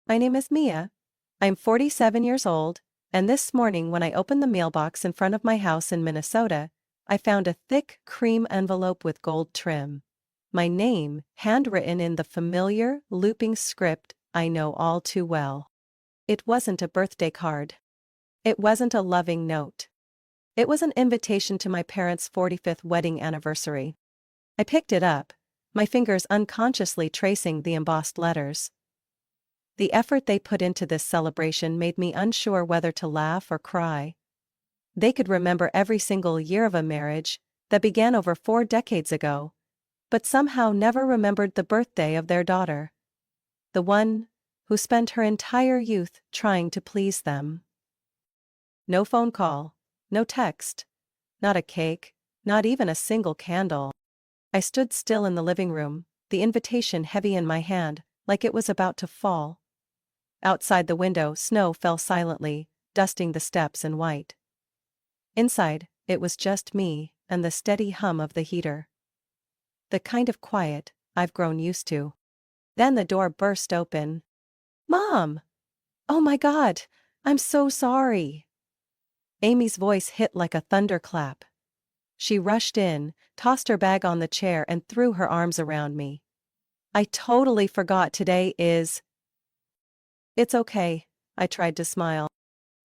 My name is Mia. I'm 47 years old, and this morning when I opened the mailbox in front of my house in Minnesota, I found a thick cream envelope with gold trim. My name, handwritten in the familiar, looping script I know all too well. It wasn't a birthday card. It wasn't a loving note. It was an invitation to my parents' 45th wedding anniversary. I picked it up, my fingers unconsciously tracing the embossed letters. The effort they put into this celebration made me unsure whether to laugh or cry. They could remember every single year of a marriage that began over 4 decades ago, but somehow never remembered the birthday of their daughter. The one who spent her entire youth trying to please them. No phone call, no text, not a cake, not even a single candle. I stood still in the living room, the invitation heavy in my hand, like it was about to fall. Outside the window, snow fell silently, dusting the steps in white. Inside, it was just me and the steady hum of the heater. The kind of quiet I've grown used to. Then the door burst open. "Mom! Oh my God! I'm so sorry!" Amy's voice hit like a thunderclap. She rushed in, tossed her bag on the chair and threw her arms around me. "I totally forgot today is—" "It's okay," I tried to smile.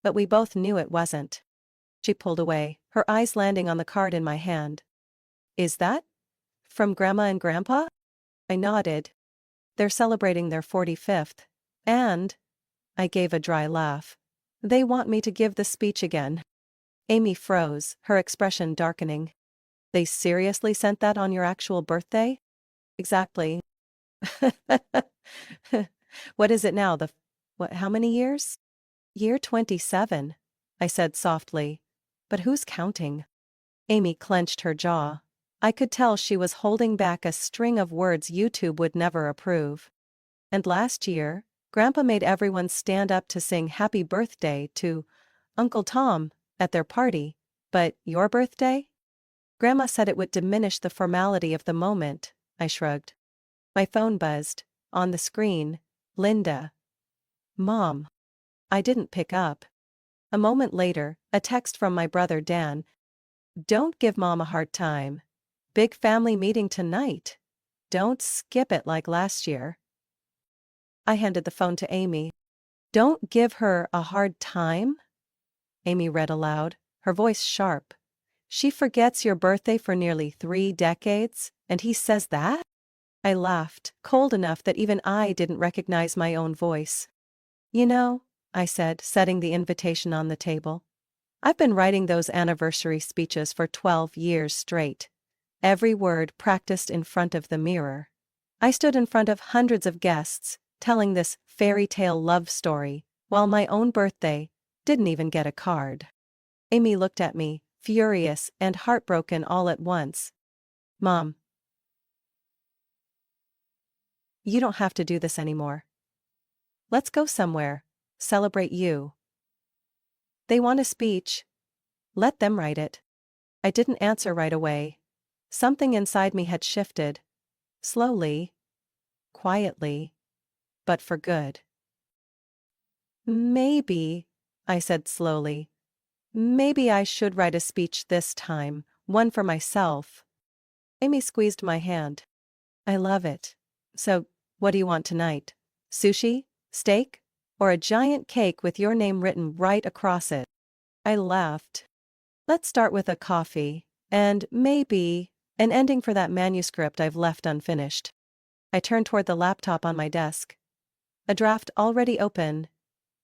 But we both knew it wasn't. She pulled away, her eyes landing on the card in my hand. "Is that from Grandma and Grandpa?" I nodded. "They're celebrating their 45th. And—" I gave a dry laugh. "They want me to give the speech again." Amy froze, her expression darkening. "They seriously sent that on your actual birthday?" "Exactly." "What is it now, how many years?" "Year 27, I said softly. "But who's counting?" Amy clenched her jaw. I could tell she was holding back a string of words YouTube would never approve. "And last year, Grandpa made everyone stand up to sing happy birthday to Uncle Tom at their party, but your birthday?" "Grandma said it would diminish the formality of the moment," I shrugged. My phone buzzed. On the screen, Linda. "Mom." I didn't pick up. A moment later, a text from my brother Dan. "Don't give Mom a hard time. Big family meeting tonight. Don't skip it like last year." I handed the phone to Amy. "Don't give her a hard time?" Amy read aloud, her voice sharp. "She forgets your birthday for nearly 3 decades, and he says that?" I laughed, cold enough that even I didn't recognize my own voice. "You know," I said, setting the invitation on the table, "I've been writing those anniversary speeches for 12 years straight. Every word practiced in front of the mirror. I stood in front of hundreds of guests, telling this fairy tale love story, while my own birthday didn't even get a card." Amy looked at me, furious and heartbroken all at once. "Mom, you don't have to do this anymore. Let's go somewhere, celebrate you." "They want a speech. Let them write it." I didn't answer right away. Something inside me had shifted. Slowly, quietly, but for good. "Maybe," I said slowly, "maybe I should write a speech this time, one for myself." Amy squeezed my hand. "I love it. So, what do you want tonight? Sushi? Steak? Or a giant cake with your name written right across it?" I laughed. "Let's start with a coffee, and maybe an ending for that manuscript I've left unfinished." I turned toward the laptop on my desk. A draft already open,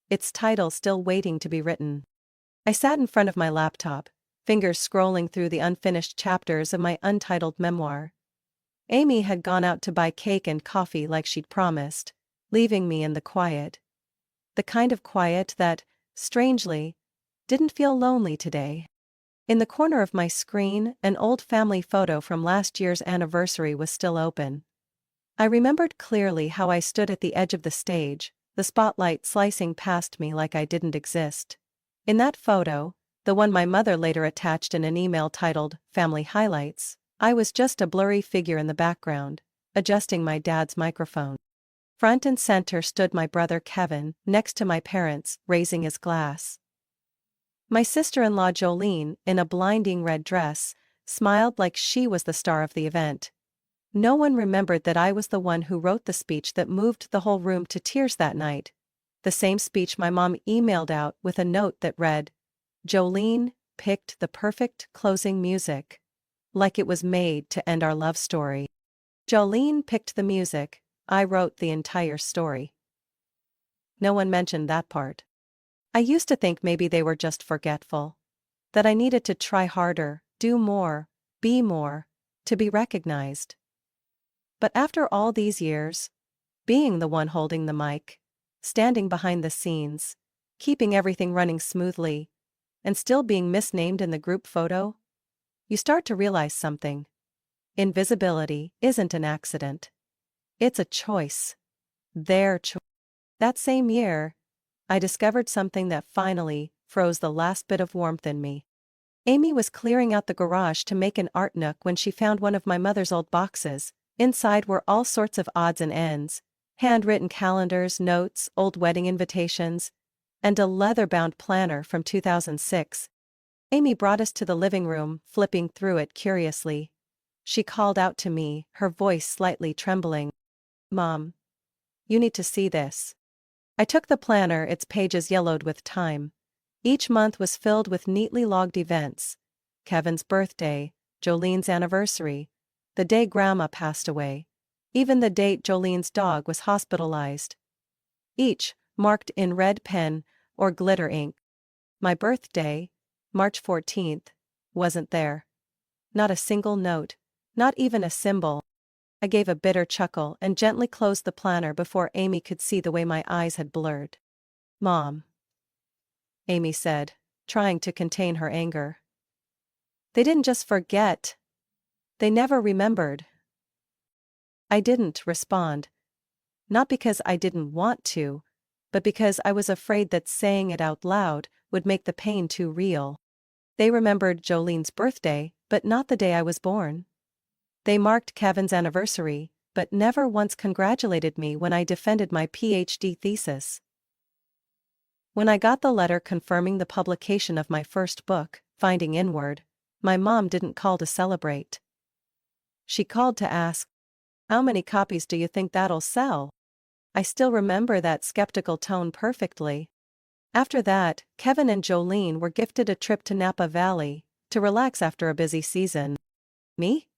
its title still waiting to be written. I sat in front of my laptop, fingers scrolling through the unfinished chapters of my untitled memoir. Amy had gone out to buy cake and coffee like she'd promised, leaving me in the quiet. The kind of quiet that, strangely, didn't feel lonely today. In the corner of my screen, an old family photo from last year's anniversary was still open. I remembered clearly how I stood at the edge of the stage, the spotlight slicing past me like I didn't exist. In that photo, the one my mother later attached in an email titled "Family Highlights," I was just a blurry figure in the background, adjusting my dad's microphone. Front and center stood my brother Kevin, next to my parents, raising his glass. My sister-in-law Jolene, in a blinding red dress, smiled like she was the star of the event. No one remembered that I was the one who wrote the speech that moved the whole room to tears that night. The same speech my mom emailed out with a note that read, "Jolene picked the perfect closing music. Like it was made to end our love story." Jolene picked the music, I wrote the entire story. No one mentioned that part. I used to think maybe they were just forgetful. That I needed to try harder, do more, be more, to be recognized. But after all these years, being the one holding the mic, standing behind the scenes, keeping everything running smoothly, and still being misnamed in the group photo, you start to realize something. Invisibility isn't an accident. It's a choice. Their choice. That same year, I discovered something that finally froze the last bit of warmth in me. Amy was clearing out the garage to make an art nook when she found one of my mother's old boxes. Inside were all sorts of odds and ends, handwritten calendars, notes, old wedding invitations, and a leather-bound planner from 2006. Amy brought us to the living room, flipping through it curiously. She called out to me, her voice slightly trembling. "Mom, you need to see this." I took the planner, its pages yellowed with time. Each month was filled with neatly logged events. Kevin's birthday, Jolene's anniversary, the day Grandma passed away, even the date Jolene's dog was hospitalized. Each marked in red pen or glitter ink. My birthday, March 14th, wasn't there. Not a single note, not even a symbol. I gave a bitter chuckle and gently closed the planner before Amy could see the way my eyes had blurred. "Mom," Amy said, trying to contain her anger. "They didn't just forget. They never remembered." I didn't respond. Not because I didn't want to, but because I was afraid that saying it out loud would make the pain too real. They remembered Jolene's birthday, but not the day I was born. They marked Kevin's anniversary, but never once congratulated me when I defended my PhD thesis. When I got the letter confirming the publication of my first book, Finding Inward, my mom didn't call to celebrate. She called to ask, "How many copies do you think that'll sell?" I still remember that skeptical tone perfectly. After that, Kevin and Jolene were gifted a trip to Napa Valley to relax after a busy season. Me?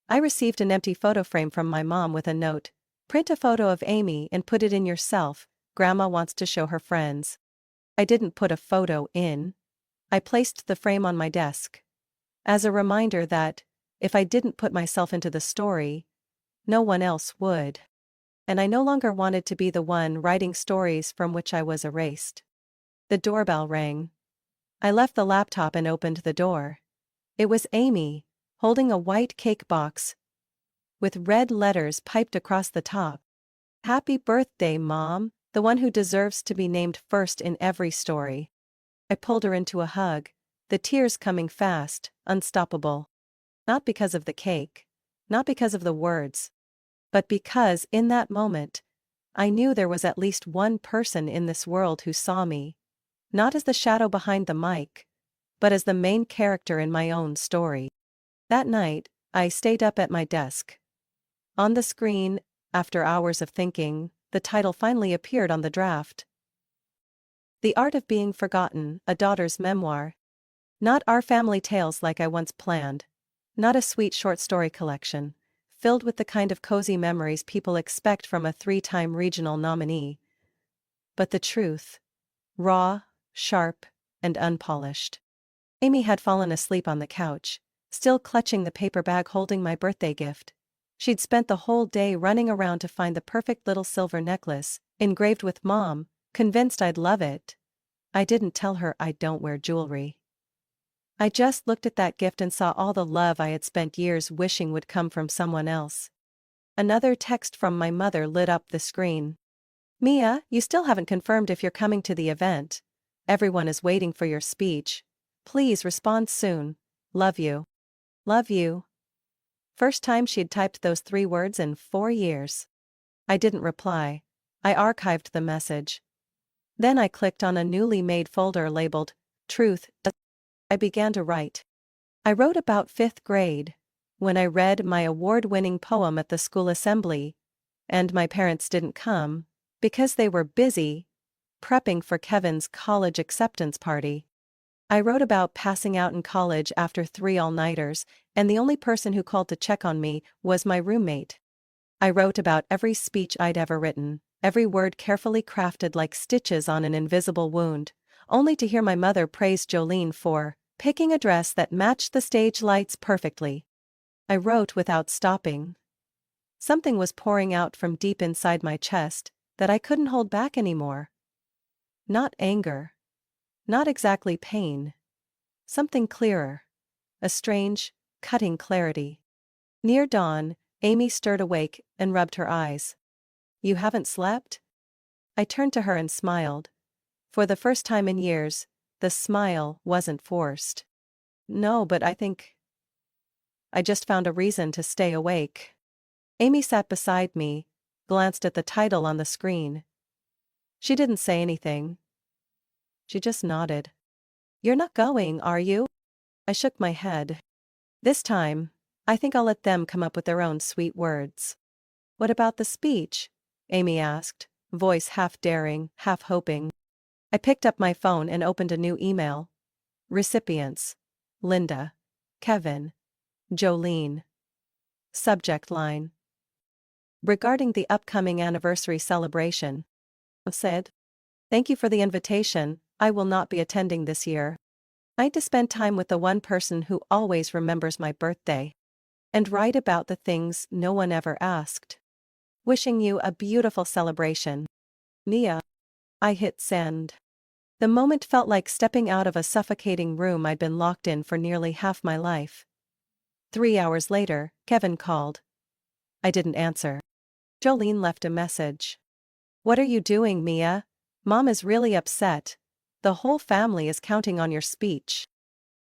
I received an empty photo frame from my mom with a note, "Print a photo of Amy and put it in yourself, Grandma wants to show her friends." I didn't put a photo in. I placed the frame on my desk. As a reminder that, if I didn't put myself into the story, no one else would. And I no longer wanted to be the one writing stories from which I was erased. The doorbell rang. I left the laptop and opened the door. It was Amy, holding a white cake box with red letters piped across the top. "Happy birthday, Mom, the one who deserves to be named first in every story." I pulled her into a hug, the tears coming fast, unstoppable. Not because of the cake, not because of the words, but because in that moment, I knew there was at least one person in this world who saw me, not as the shadow behind the mic, but as the main character in my own story. That night, I stayed up at my desk. On the screen, after hours of thinking, the title finally appeared on the draft. The Art of Being Forgotten, a Daughter's Memoir. Not our family tales like I once planned. Not a sweet short story collection, filled with the kind of cozy memories people expect from a 3-time regional nominee. But the truth. Raw, sharp, and unpolished. Amy had fallen asleep on the couch, still clutching the paper bag holding my birthday gift. She'd spent the whole day running around to find the perfect little silver necklace, engraved with Mom, convinced I'd love it. I didn't tell her I don't wear jewelry. I just looked at that gift and saw all the love I had spent years wishing would come from someone else. Another text from my mother lit up the screen. "Mia, you still haven't confirmed if you're coming to the event. Everyone is waiting for your speech. Please respond soon. Love you. Love you." First time she'd typed those 3 words in 4 years. I didn't reply. I archived the message. Then I clicked on a newly made folder labeled, Truth. I began to write. I wrote about 5th grade, when I read my award-winning poem at the school assembly, and my parents didn't come, because they were busy prepping for Kevin's college acceptance party. I wrote about passing out in college after 3 all-nighters, and the only person who called to check on me was my roommate. I wrote about every speech I'd ever written, every word carefully crafted like stitches on an invisible wound, only to hear my mother praise Jolene for picking a dress that matched the stage lights perfectly. I wrote without stopping. Something was pouring out from deep inside my chest that I couldn't hold back anymore. Not anger. Not exactly pain. Something clearer. A strange, cutting clarity. Near dawn, Amy stirred awake and rubbed her eyes. "You haven't slept?" I turned to her and smiled. For the first time in years, the smile wasn't forced. "No, but I think I just found a reason to stay awake." Amy sat beside me, glanced at the title on the screen. She didn't say anything. She just nodded. "You're not going, are you?" I shook my head. "This time, I think I'll let them come up with their own sweet words." "What about the speech?" Amy asked, voice half daring, half hoping. I picked up my phone and opened a new email. Recipients: Linda, Kevin, Jolene. Subject line: regarding the upcoming anniversary celebration. Said, "Thank you for the invitation. I will not be attending this year. I need to spend time with the one person who always remembers my birthday. And write about the things no one ever asked. Wishing you a beautiful celebration. Nia." I hit send. The moment felt like stepping out of a suffocating room I'd been locked in for nearly half my life. 3 hours later, Kevin called. I didn't answer. Jolene left a message. "What are you doing, Mia? Mom is really upset. The whole family is counting on your speech."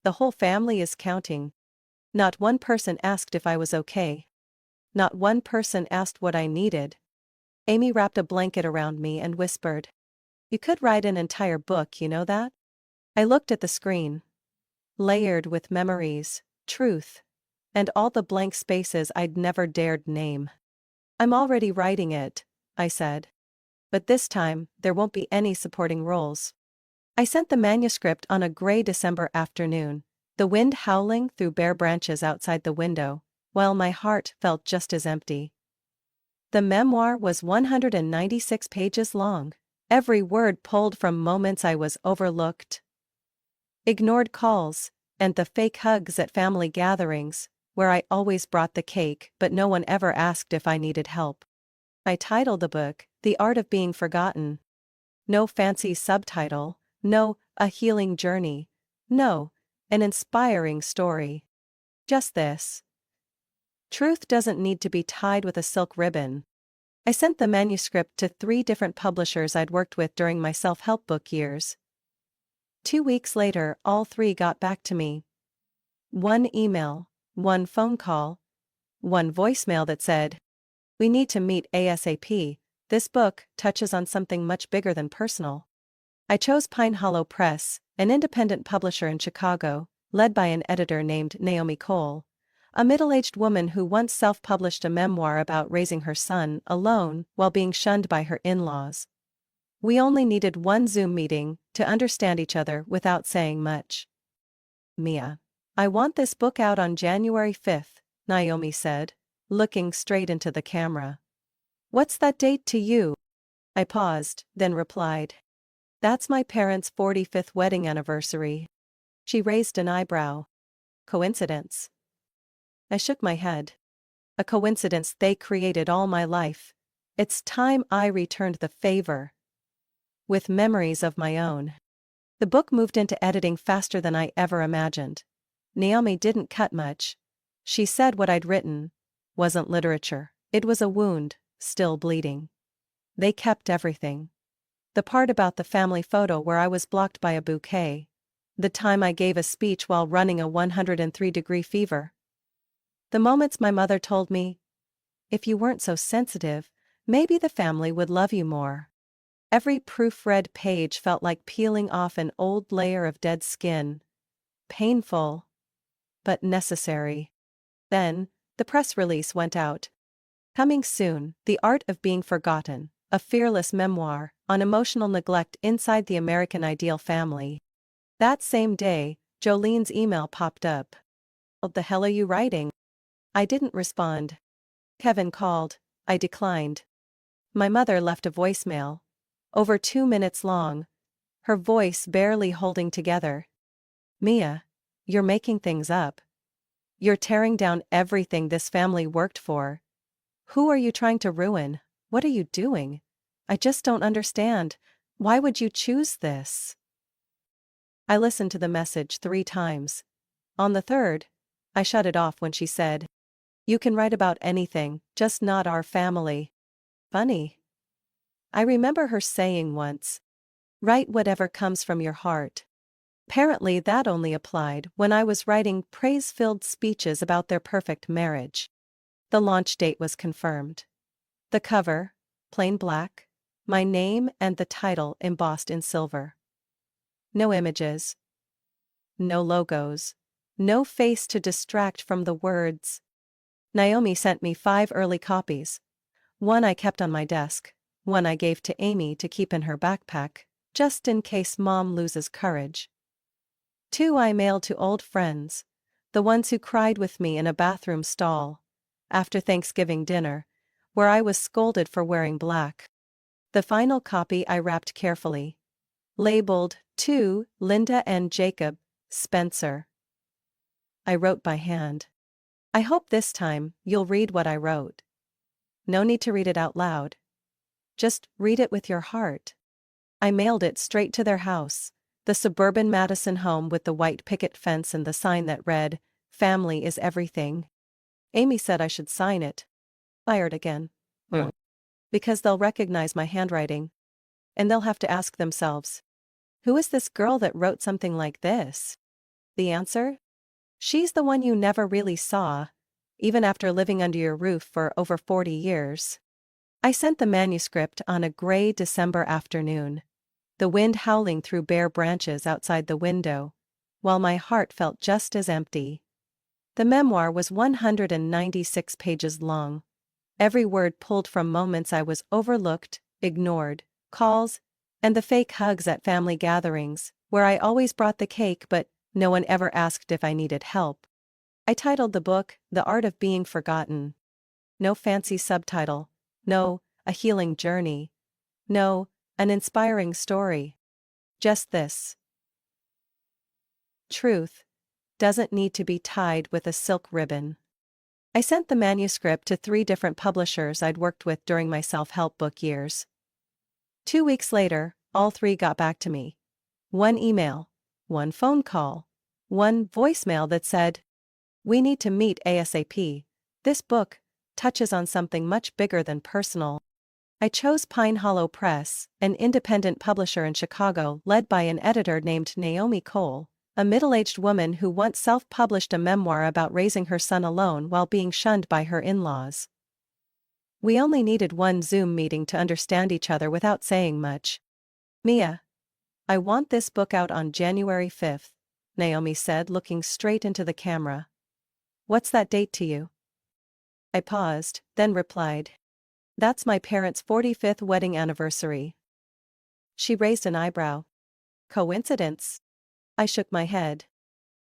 The whole family is counting. Not one person asked if I was okay. Not one person asked what I needed. Amy wrapped a blanket around me and whispered, "You could write an entire book, you know that?" I looked at the screen. Layered with memories, truth, and all the blank spaces I'd never dared name. "I'm already writing it," I said. "But this time, there won't be any supporting roles." I sent the manuscript on a gray December afternoon, the wind howling through bare branches outside the window, while my heart felt just as empty. The memoir was 196 pages long, every word pulled from moments I was overlooked. Ignored calls, and the fake hugs at family gatherings, where I always brought the cake but no one ever asked if I needed help. I titled the book, The Art of Being Forgotten. No fancy subtitle, no, a healing journey, no, an inspiring story. Just this. Truth doesn't need to be tied with a silk ribbon. I sent the manuscript to 3 different publishers I'd worked with during my self-help book years. 2 weeks later, all 3 got back to me. 1 email, 1 phone call, 1 voicemail that said, "We need to meet ASAP. This book touches on something much bigger than personal." I chose Pine Hollow Press, an independent publisher in Chicago, led by an editor named Naomi Cole, a middle-aged woman who once self-published a memoir about raising her son alone while being shunned by her in-laws. We only needed 1 Zoom meeting to understand each other without saying much. "Mia, I want this book out on January 5th, Naomi said, looking straight into the camera. "What's that date to you?" I paused, then replied, "That's my parents' 45th wedding anniversary." She raised an eyebrow. "Coincidence?" I shook my head. "A coincidence they created all my life. It's time I returned the favor." With memories of my own. The book moved into editing faster than I ever imagined. Naomi didn't cut much. She said what I'd written wasn't literature, it was a wound, still bleeding. They kept everything. The part about the family photo where I was blocked by a bouquet. The time I gave a speech while running a 103-degree fever. The moments my mother told me, "If you weren't so sensitive, maybe the family would love you more. Every proofread page felt like peeling off an old layer of dead skin. Painful, but necessary. Then, the press release went out. Coming soon, The Art of Being Forgotten, a fearless memoir on emotional neglect inside the American ideal family. That same day, Jolene's email popped up. What the hell are you writing? I didn't respond. Kevin called. I declined. My mother left a voicemail. Over 2 minutes long. Her voice barely holding together. Mia, you're making things up. You're tearing down everything this family worked for. Who are you trying to ruin? What are you doing? I just don't understand. Why would you choose this? I listened to the message 3 times. On the third, I shut it off when she said, "You can write about anything, just not our family." Funny. I remember her saying once, "Write whatever comes from your heart." Apparently that only applied when I was writing praise-filled speeches about their perfect marriage. The launch date was confirmed. The cover, plain black, my name and the title embossed in silver. No images. No logos. No face to distract from the words. Naomi sent me 5 early copies. One I kept on my desk, one I gave to Amy to keep in her backpack, just in case Mom loses courage. 2 I mailed to old friends, the ones who cried with me in a bathroom stall, after Thanksgiving dinner, where I was scolded for wearing black. The final copy I wrapped carefully. Labeled, "To Linda and Jacob, Spencer." I wrote by hand. I hope this time you'll read what I wrote. No need to read it out loud. Just read it with your heart. I mailed it straight to their house, the suburban Madison home with the white picket fence and the sign that read, "Family is everything." Amy said I should sign it. Fired again. Because they'll recognize my handwriting. And they'll have to ask themselves, who is this girl that wrote something like this? The answer? She's the one you never really saw, even after living under your roof for over 40 years. I sent the manuscript on a gray December afternoon. The wind howling through bare branches outside the window, while my heart felt just as empty. The memoir was 196 pages long. Every word pulled from moments I was overlooked, ignored, calls, and the fake hugs at family gatherings, where I always brought the cake but no one ever asked if I needed help. I titled the book, The Art of Being Forgotten. No fancy subtitle. No, a healing journey. No, an inspiring story. Just this. Truth doesn't need to be tied with a silk ribbon. I sent the manuscript to 3 different publishers I'd worked with during my self-help book years. 2 weeks later, all 3 got back to me. 1 email, 1 phone call, 1 voicemail that said, "We need to meet ASAP. This book touches on something much bigger than personal." I chose Pine Hollow Press, an independent publisher in Chicago led by an editor named Naomi Cole, a middle-aged woman who once self-published a memoir about raising her son alone while being shunned by her in-laws. We only needed 1 Zoom meeting to understand each other without saying much. "Mia, I want this book out on January 5th, Naomi said, looking straight into the camera. "What's that date to you?" I paused, then replied, "That's my parents' 45th wedding anniversary." She raised an eyebrow. "Coincidence?" I shook my head.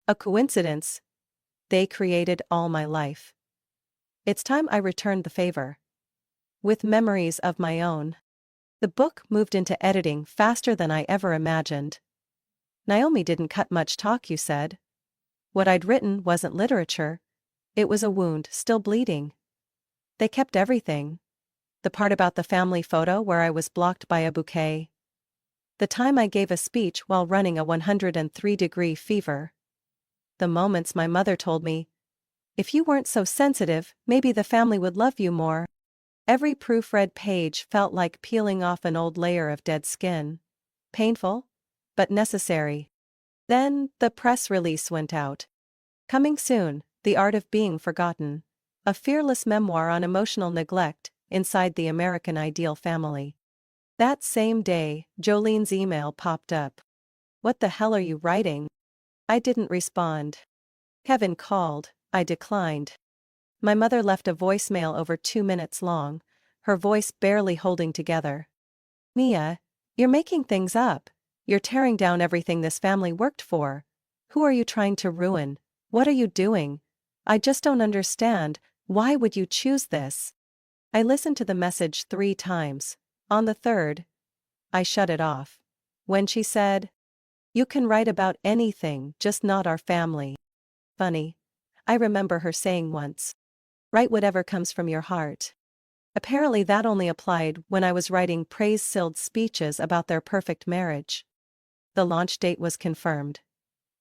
"A coincidence. They created all my life. It's time I returned the favor. With memories of my own." The book moved into editing faster than I ever imagined. "Naomi didn't cut much talk, you said." What I'd written wasn't literature. It was a wound still bleeding. They kept everything. The part about the family photo where I was blocked by a bouquet. The time I gave a speech while running a 103-degree fever. The moments my mother told me, "If you weren't so sensitive, maybe the family would love you more." Every proofread page felt like peeling off an old layer of dead skin. Painful, but necessary. Then, the press release went out. Coming soon, The Art of Being Forgotten. A fearless memoir on emotional neglect inside the American Ideal family. That same day, Jolene's email popped up. "What the hell are you writing?" I didn't respond. Kevin called, I declined. My mother left a voicemail over 2 minutes long, her voice barely holding together. "Mia, you're making things up. You're tearing down everything this family worked for. Who are you trying to ruin? What are you doing? I just don't understand. Why would you choose this?" I listened to the message 3 times. On the third, I shut it off. When she said, "You can write about anything, just not our family." Funny. I remember her saying once, "Write whatever comes from your heart." Apparently that only applied when I was writing praise-filled speeches about their perfect marriage. The launch date was confirmed.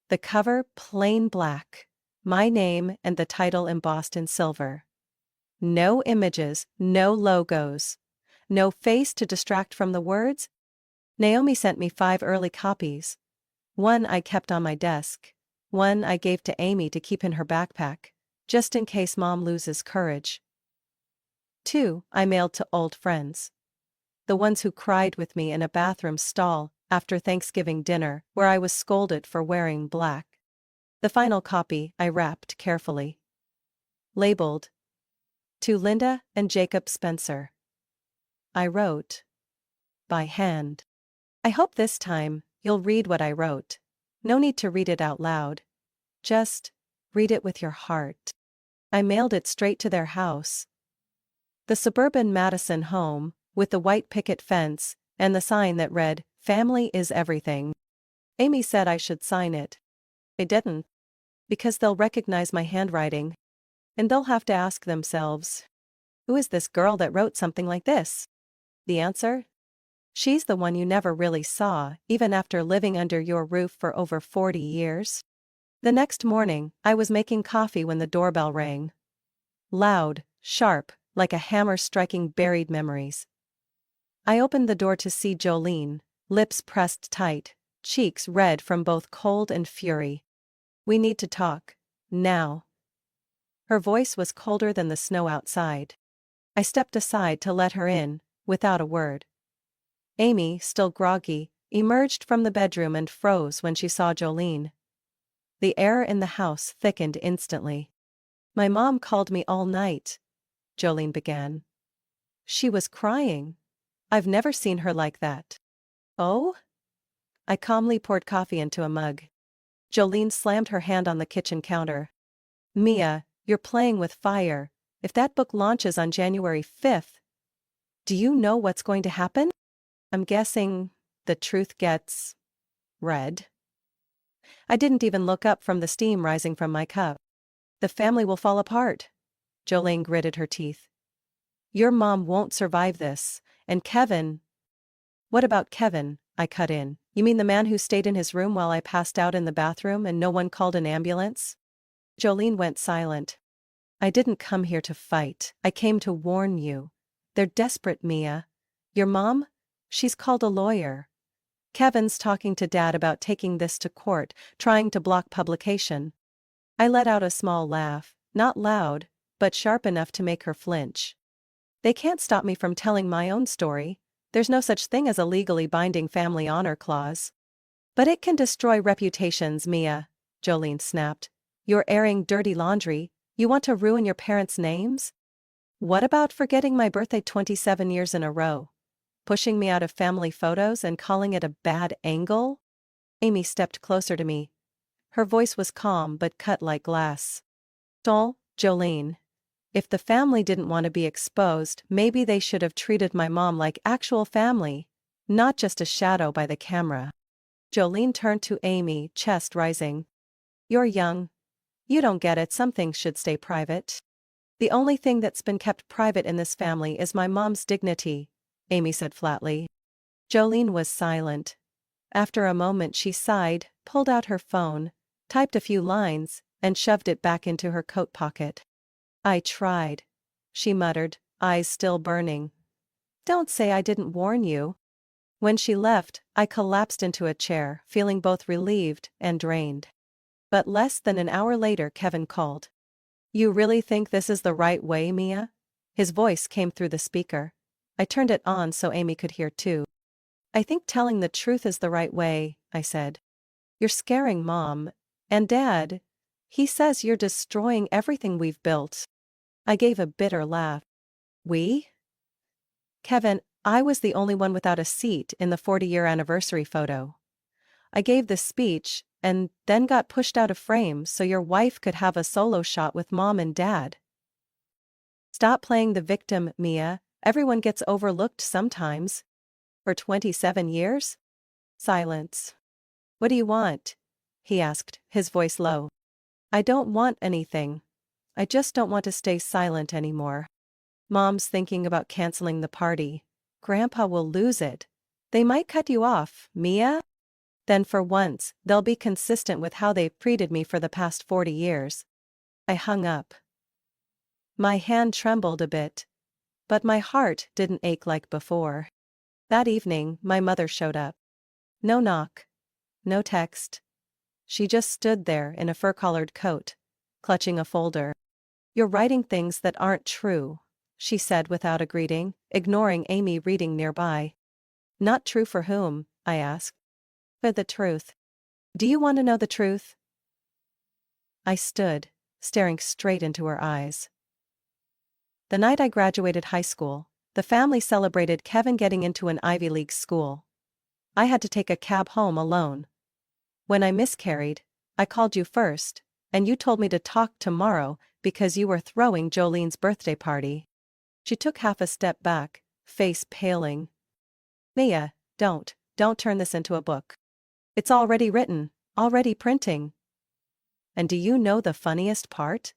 The cover plain black. My name and the title embossed in silver. No images, no logos. No face to distract from the words. Naomi sent me 5 early copies. One I kept on my desk. One I gave to Amy to keep in her backpack, just in case Mom loses courage. 2 I mailed to old friends. The ones who cried with me in a bathroom stall after Thanksgiving dinner where I was scolded for wearing black. The final copy I wrapped carefully. Labeled, "To Linda and Jacob Spencer." I wrote, by hand. I hope this time you'll read what I wrote. No need to read it out loud. Just read it with your heart. I mailed it straight to their house. The suburban Madison home, with the white picket fence, and the sign that read, "Family is everything." Amy said I should sign it. I didn't. Because they'll recognize my handwriting. And they'll have to ask themselves, who is this girl that wrote something like this? The answer? She's the one you never really saw, even after living under your roof for over 40 years. The next morning, I was making coffee when the doorbell rang. Loud, sharp, like a hammer striking buried memories. I opened the door to see Jolene, lips pressed tight, cheeks red from both cold and fury. "We need to talk. Now." Her voice was colder than the snow outside. I stepped aside to let her in, without a word. Amy, still groggy, emerged from the bedroom and froze when she saw Jolene. The air in the house thickened instantly. "My mom called me all night," Jolene began. "She was crying. I've never seen her like that." "Oh?" I calmly poured coffee into a mug. Jolene slammed her hand on the kitchen counter. "Mia, you're playing with fire. If that book launches on January 5th, do you know what's going to happen? I'm guessing the truth gets read." I didn't even look up from the steam rising from my cup. "The family will fall apart." Jolene gritted her teeth. "Your mom won't survive this, and Kevin—" "What about Kevin?" I cut in. "You mean the man who stayed in his room while I passed out in the bathroom and no one called an ambulance?" Jolene went silent. "I didn't come here to fight. I came to warn you. They're desperate, Mia. Your mom? She's called a lawyer. Kevin's talking to Dad about taking this to court, trying to block publication." I let out a small laugh, not loud, but sharp enough to make her flinch. "They can't stop me from telling my own story. There's no such thing as a legally binding family honor clause." "But it can destroy reputations, Mia," Jolene snapped. "You're airing dirty laundry. You want to ruin your parents' names? What about forgetting my birthday 27 years in a row? Pushing me out of family photos and calling it a bad angle?" Amy stepped closer to me. Her voice was calm but cut like glass. Jolene. If the family didn't want to be exposed, maybe they should have treated my mom like actual family, not just a shadow by the camera." Jolene turned to Amy, chest rising. "You're young. You don't get it. Some things should stay private." "The only thing that's been kept private in this family is my mom's dignity," Amy said flatly. Jolene was silent. After a moment she sighed, pulled out her phone, typed a few lines, and shoved it back into her coat pocket. "I tried," she muttered, eyes still burning. "Don't say I didn't warn you." When she left, I collapsed into a chair, feeling both relieved and drained. But less than an hour later Kevin called. "You really think this is the right way, Mia?" His voice came through the speaker. I turned it on so Amy could hear too. I think telling the truth is the right way, I said. You're scaring Mom. And Dad. He says you're destroying everything we've built. I gave a bitter laugh. We? Kevin, I was the only one without a seat in the 40-year anniversary photo. I gave this speech, and then got pushed out of frame so your wife could have a solo shot with Mom and Dad. Stop playing the victim, Mia. Everyone gets overlooked sometimes. For 27 years? Silence. What do you want? He asked, his voice low. I don't want anything. I just don't want to stay silent anymore. Mom's thinking about canceling the party. Grandpa will lose it. They might cut you off, Mia? Then for once, they'll be consistent with how they've treated me for the past 40 years. I hung up. My hand trembled a bit. But my heart didn't ache like before. That evening, my mother showed up. No knock. No text. She just stood there in a fur-collared coat, clutching a folder. You're writing things that aren't true, she said without a greeting, ignoring Amy reading nearby. Not true for whom? I asked. For the truth. Do you want to know the truth? I stood, staring straight into her eyes. The night I graduated high school, the family celebrated Kevin getting into an Ivy League school. I had to take a cab home alone. When I miscarried, I called you first, and you told me to talk tomorrow because you were throwing Jolene's birthday party. She took half a step back, face paling. Mia, don't turn this into a book. It's already written, already printing. And do you know the funniest part?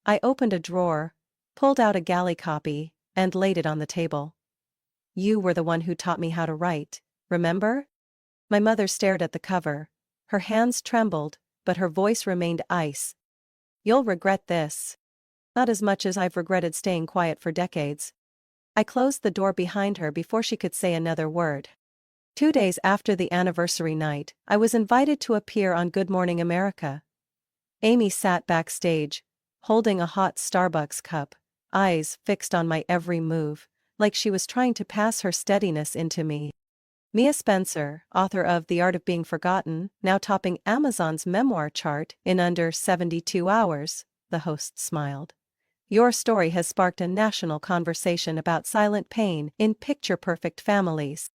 I opened a drawer, pulled out a galley copy, and laid it on the table. You were the one who taught me how to write, remember? My mother stared at the cover. Her hands trembled, but her voice remained ice. You'll regret this. Not as much as I've regretted staying quiet for decades. I closed the door behind her before she could say another word. 2 days after the anniversary night, I was invited to appear on Good Morning America. Amy sat backstage, holding a hot Starbucks cup, eyes fixed on my every move, like she was trying to pass her steadiness into me. Mia Spencer, author of The Art of Being Forgotten, now topping Amazon's memoir chart in under 72 hours, the host smiled. Your story has sparked a national conversation about silent pain in picture-perfect families.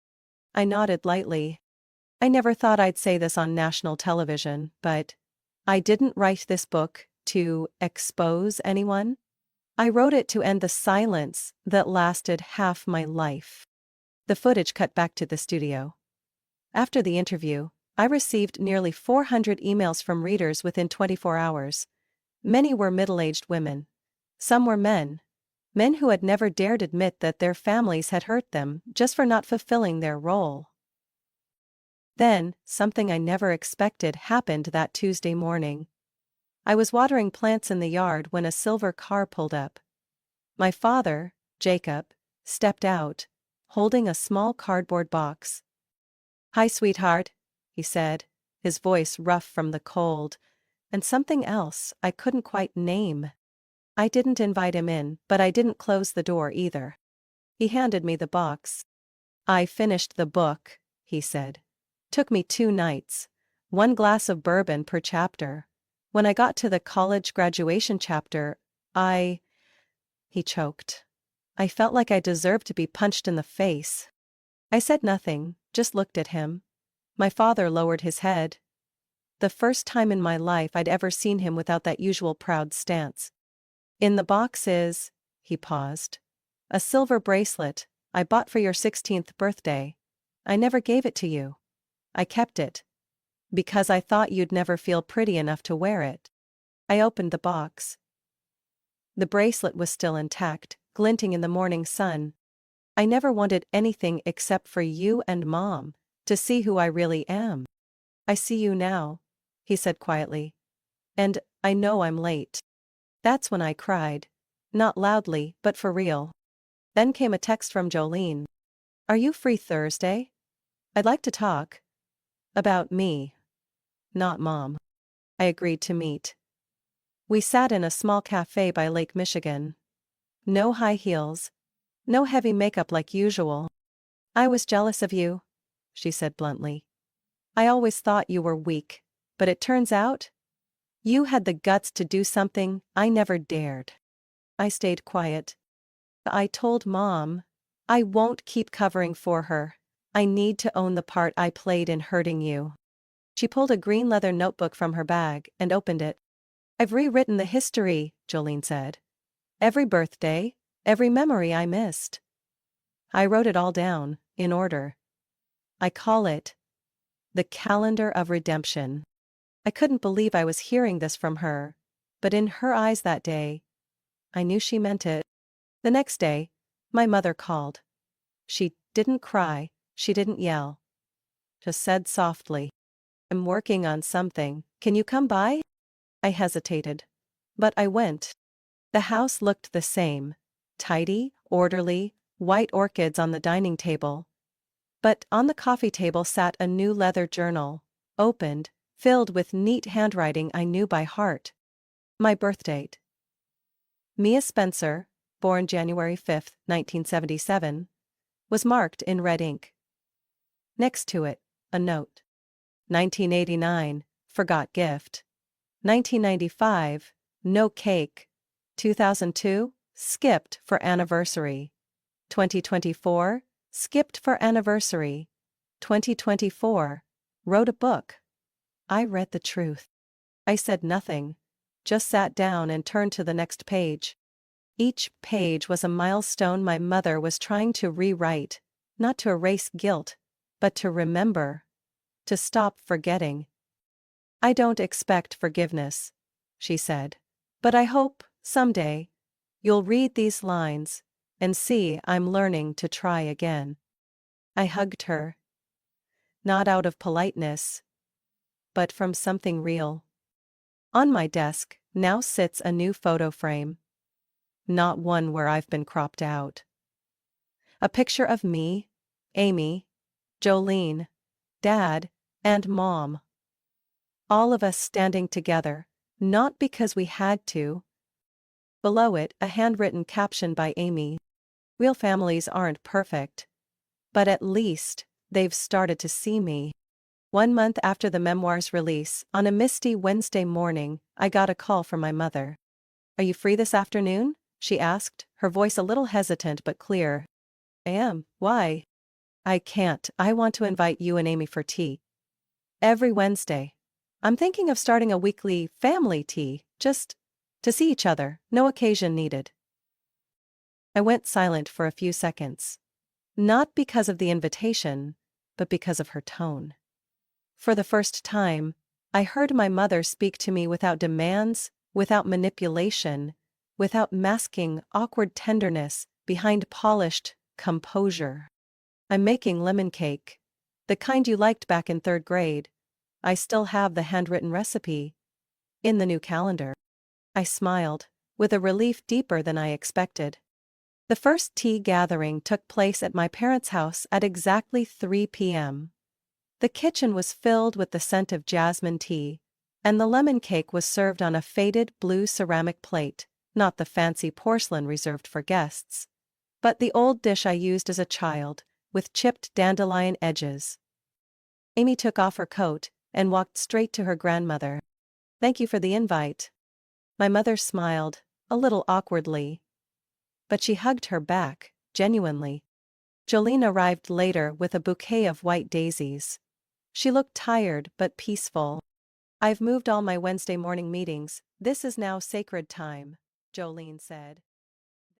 I nodded lightly. I never thought I'd say this on national television, but I didn't write this book to expose anyone. I wrote it to end the silence that lasted half my life. The footage cut back to the studio. After the interview, I received nearly 400 emails from readers within 24 hours. Many were middle-aged women. Some were men who had never dared admit that their families had hurt them just for not fulfilling their role. Then, something I never expected happened that Tuesday morning. I was watering plants in the yard when a silver car pulled up. My father, Jacob, stepped out, holding a small cardboard box. Hi, sweetheart, he said, his voice rough from the cold, and something else I couldn't quite name. I didn't invite him in, but I didn't close the door either. He handed me the box. I finished the book, he said. Took me 2 nights. 1 glass of bourbon per chapter. When I got to the college graduation chapter, He choked. I felt like I deserved to be punched in the face. I said nothing, just looked at him. My father lowered his head. The first time in my life I'd ever seen him without that usual proud stance. In the box is, he paused, a silver bracelet I bought for your 16th birthday. I never gave it to you. I kept it. Because I thought you'd never feel pretty enough to wear it. I opened the box. The bracelet was still intact, glinting in the morning sun. I never wanted anything except for you and Mom to see who I really am. I see you now, he said quietly. And I know I'm late. That's when I cried. Not loudly, but for real. Then came a text from Jolene. Are you free Thursday? I'd like to talk. About me. Not Mom. I agreed to meet. We sat in a small cafe by Lake Michigan. No high heels. No heavy makeup like usual. I was jealous of you, she said bluntly. I always thought you were weak, but it turns out you had the guts to do something I never dared. I stayed quiet. I told Mom, I won't keep covering for her. I need to own the part I played in hurting you. She pulled a green leather notebook from her bag and opened it. I've rewritten the history, Jolene said. Every birthday, every memory I missed. I wrote it all down, in order. I call it the Calendar of Redemption. I couldn't believe I was hearing this from her, but in her eyes that day, I knew she meant it. The next day, my mother called. She didn't cry, she didn't yell. Just said softly, I'm working on something, can you come by? I hesitated. But I went. The house looked the same. Tidy, orderly, white orchids on the dining table. But on the coffee table sat a new leather journal, opened, filled with neat handwriting I knew by heart. My birthdate. Mia Spencer, born January 5, 1977, was marked in red ink. Next to it, a note. 1989, forgot gift. 1995, no cake. 2002, skipped for anniversary. 2024, skipped for anniversary. 2024, wrote a book. I read the truth. I said nothing, just sat down and turned to the next page. Each page was a milestone my mother was trying to rewrite, not to erase guilt, but to remember, to stop forgetting. I don't expect forgiveness, she said, but I hope, someday, you'll read these lines and see I'm learning to try again. I hugged her. Not out of politeness, but from something real. On my desk now sits a new photo frame. Not one where I've been cropped out. A picture of me, Amy, Jolene, Dad, and Mom. All of us standing together, not because we had to. Below it, a handwritten caption by Amy. Real families aren't perfect. But at least, they've started to see me. 1 month after the memoir's release, on a misty Wednesday morning, I got a call from my mother. Are you free this afternoon? She asked, her voice a little hesitant but clear. I am. Why? I can't. I want to invite you and Amy for tea. Every Wednesday. I'm thinking of starting a weekly family tea, just to see each other, no occasion needed. I went silent for a few seconds. Not because of the invitation, but because of her tone. For the first time, I heard my mother speak to me without demands, without manipulation, without masking awkward tenderness behind polished composure. I'm making lemon cake, the kind you liked back in 3rd grade. I still have the handwritten recipe in the new calendar. I smiled, with a relief deeper than I expected. The first tea gathering took place at my parents' house at exactly 3 p.m. The kitchen was filled with the scent of jasmine tea, and the lemon cake was served on a faded blue ceramic plate, not the fancy porcelain reserved for guests, but the old dish I used as a child, with chipped dandelion edges. Amy took off her coat and walked straight to her grandmother. Thank you for the invite. My mother smiled, a little awkwardly. But she hugged her back, genuinely. Jolene arrived later with a bouquet of white daisies. She looked tired but peaceful. I've moved all my Wednesday morning meetings, this is now sacred time, Jolene said.